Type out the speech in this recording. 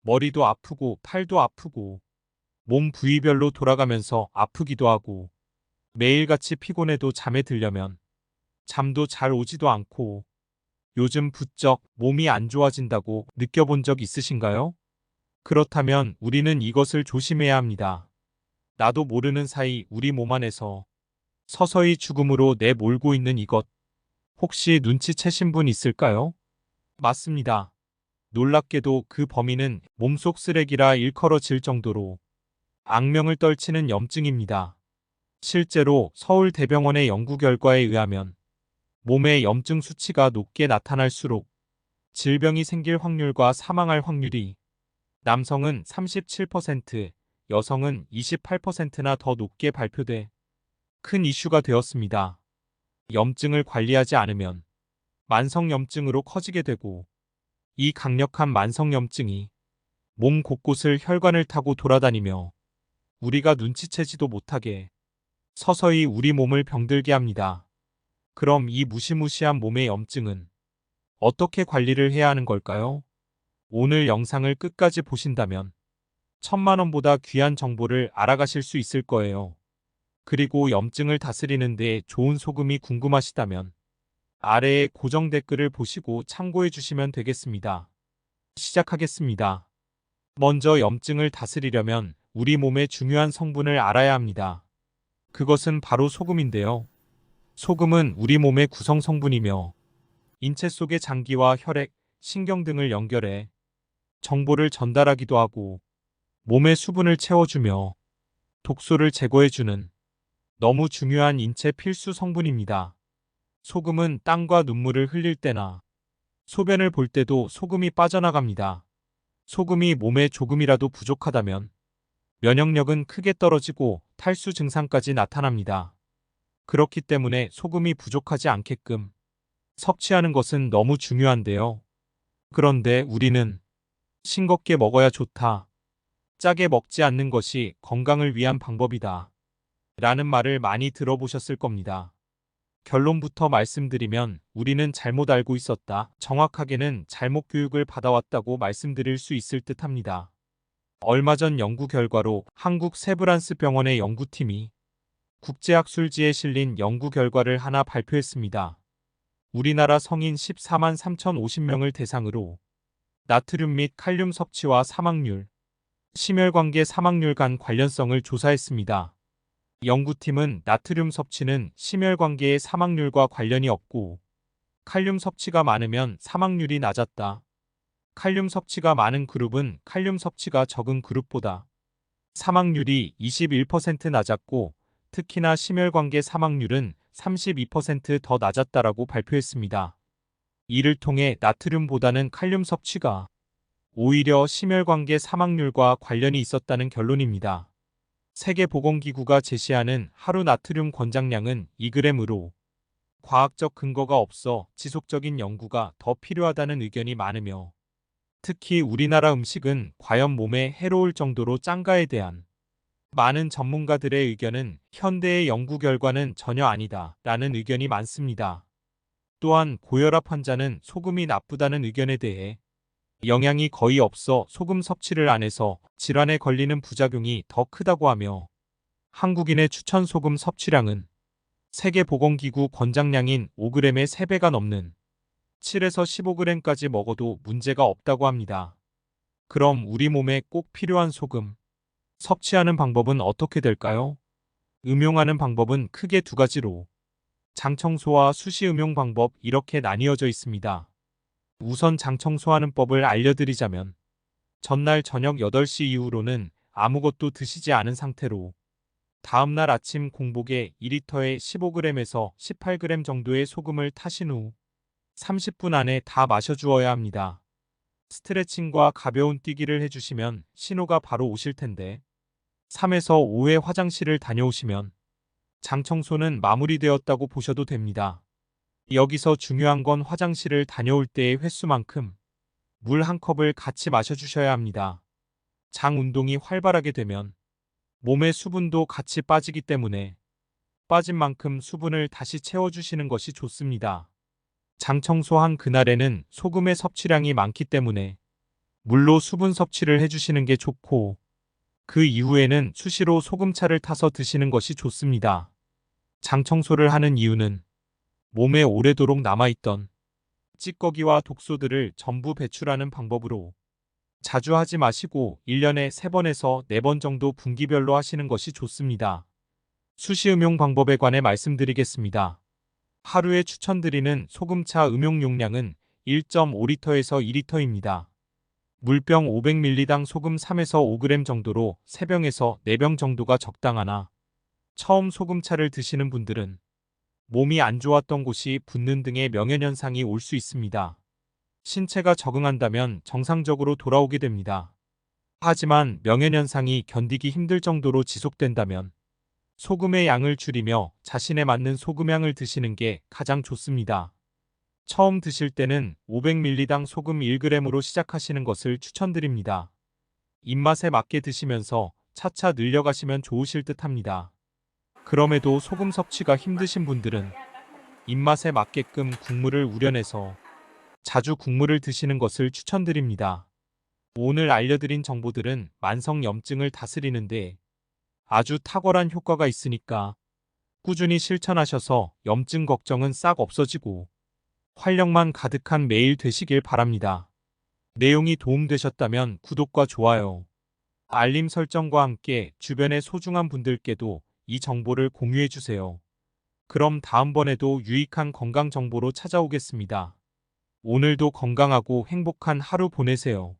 머리도 아프고 팔도 아프고 몸 부위별로 돌아가면서 아프기도 하고 매일같이 피곤해도 잠에 들려면 잠도 잘 오지도 않고 요즘 부쩍 몸이 안 좋아진다고 느껴본 적 있으신가요? 그렇다면 우리는 이것을 조심해야 합니다. 나도 모르는 사이 우리 몸 안에서 서서히 죽음으로 내몰고 있는 이것, 혹시 눈치채신 분 있을까요? 맞습니다. 놀랍게도 그 범인은 몸속 쓰레기라 일컬어질 정도로 악명을 떨치는 염증입니다. 실제로 서울대병원의 연구 결과에 의하면 몸의 염증 수치가 높게 나타날수록 질병이 생길 확률과 사망할 확률이 남성은 37%, 여성은 28%나 더 높게 발표돼 큰 이슈가 되었습니다. 염증을 관리하지 않으면 만성염증으로 커지게 되고 이 강력한 만성염증이 몸 곳곳을 혈관을 타고 돌아다니며 우리가 눈치채지도 못하게 서서히 우리 몸을 병들게 합니다. 그럼 이 무시무시한 몸의 염증은 어떻게 관리를 해야 하는 걸까요? 오늘 영상을 끝까지 보신다면 1000만 원보다 귀한 정보를 알아가실 수 있을 거예요. 그리고 염증을 다스리는 데 좋은 소금이 궁금하시다면 아래에 고정 댓글을 보시고 참고해 주시면 되겠습니다. 시작하겠습니다. 먼저 염증을 다스리려면 우리 몸의 중요한 성분을 알아야 합니다. 그것은 바로 소금인데요. 소금은 우리 몸의 구성 성분이며 인체 속의 장기와 혈액, 신경 등을 연결해 정보를 전달하기도 하고 몸의 수분을 채워주며 독소를 제거해주는 너무 중요한 인체 필수 성분입니다. 소금은 땀과 눈물을 흘릴 때나 소변을 볼 때도 소금이 빠져나갑니다. 소금이 몸에 조금이라도 부족하다면 면역력은 크게 떨어지고 탈수 증상까지 나타납니다. 그렇기 때문에 소금이 부족하지 않게끔 섭취하는 것은 너무 중요한데요. 그런데 우리는 싱겁게 먹어야 좋다, 짜게 먹지 않는 것이 건강을 위한 방법이다 라는 말을 많이 들어보셨을 겁니다. 결론부터 말씀드리면 우리는 잘못 알고 있었다, 정확하게는 잘못 교육을 받아왔다고 말씀드릴 수 있을 듯 합니다. 얼마 전 연구 결과로 한국 세브란스 병원의 연구팀이 국제학술지에 실린 연구 결과를 하나 발표했습니다. 우리나라 성인 14만 3,050명을 대상으로 나트륨 및 칼륨 섭취와 사망률, 심혈관계 사망률 간 관련성을 조사했습니다. 연구팀은 나트륨 섭취는 심혈관계의 사망률과 관련이 없고 칼륨 섭취가 많으면 사망률이 낮았다. 칼륨 섭취가 많은 그룹은 칼륨 섭취가 적은 그룹보다 사망률이 21% 낮았고 특히나 심혈관계 사망률은 32% 더 낮았다라고 발표했습니다. 이를 통해 나트륨보다는 칼륨 섭취가 오히려 심혈관계 사망률과 관련이 있었다는 결론입니다. 세계보건기구가 제시하는 하루 나트륨 권장량은 2g으로 과학적 근거가 없어 지속적인 연구가 더 필요하다는 의견이 많으며 특히 우리나라 음식은 과연 몸에 해로울 정도로 짠가에 대한 많은 전문가들의 의견은 현대의 연구 결과는 전혀 아니다 라는 의견이 많습니다. 또한 고혈압 환자는 소금이 나쁘다는 의견에 대해 영양이 거의 없어 소금 섭취를 안 해서 질환에 걸리는 부작용이 더 크다고 하며 한국인의 추천 소금 섭취량은 세계보건기구 권장량인 5g의 3배가 넘는 7에서 15g까지 먹어도 문제가 없다고 합니다. 그럼 우리 몸에 꼭 필요한 소금 섭취하는 방법은 어떻게 될까요? 음용하는 방법은 크게 두 가지로 장 청소와 수시 음용 방법 이렇게 나뉘어져 있습니다. 우선 장 청소하는 법을 알려드리자면 전날 저녁 8시 이후로는 아무것도 드시지 않은 상태로 다음날 아침 공복에 2리터에 15g에서 18g 정도의 소금을 타신 후 30분 안에 다 마셔주어야 합니다. 스트레칭과 가벼운 뛰기를 해주시면 신호가 바로 오실 텐데 3에서 5회 화장실을 다녀오시면 장 청소는 마무리되었다고 보셔도 됩니다. 여기서 중요한 건 화장실을 다녀올 때의 횟수만큼 물 한 컵을 같이 마셔주셔야 합니다. 장 운동이 활발하게 되면 몸의 수분도 같이 빠지기 때문에 빠진 만큼 수분을 다시 채워주시는 것이 좋습니다. 장 청소한 그날에는 소금의 섭취량이 많기 때문에 물로 수분 섭취를 해주시는 게 좋고 그 이후에는 수시로 소금차를 타서 드시는 것이 좋습니다. 장 청소를 하는 이유는 몸에 오래도록 남아있던 찌꺼기와 독소들을 전부 배출하는 방법으로 자주 하지 마시고 1년에 3번에서 4번 정도 분기별로 하시는 것이 좋습니다. 수시 음용 방법에 관해 말씀드리겠습니다. 하루에 추천드리는 소금차 음용 용량은 1.5리터에서 2리터입니다. 물병 500ml당 소금 3에서 5g 정도로 3병에서 4병 정도가 적당하나 처음 소금차를 드시는 분들은 몸이 안 좋았던 곳이 붓는 등의 명현현상이 올 수 있습니다. 신체가 적응한다면 정상적으로 돌아오게 됩니다. 하지만 명현현상이 견디기 힘들 정도로 지속된다면 소금의 양을 줄이며 자신에 맞는 소금량을 드시는 게 가장 좋습니다. 처음 드실 때는 500ml당 소금 1g으로 시작하시는 것을 추천드립니다. 입맛에 맞게 드시면서 차차 늘려가시면 좋으실 듯 합니다. 그럼에도 소금 섭취가 힘드신 분들은 입맛에 맞게끔 국물을 우려내서 자주 국물을 드시는 것을 추천드립니다. 오늘 알려드린 정보들은 만성염증을 다스리는데 아주 탁월한 효과가 있으니까 꾸준히 실천하셔서 염증 걱정은 싹 없어지고 활력만 가득한 매일 되시길 바랍니다. 내용이 도움되셨다면 구독과 좋아요, 알림 설정과 함께 주변의 소중한 분들께도 이 정보를 공유해주세요. 그럼 다음번에도 유익한 건강 정보로 찾아오겠습니다. 오늘도 건강하고 행복한 하루 보내세요.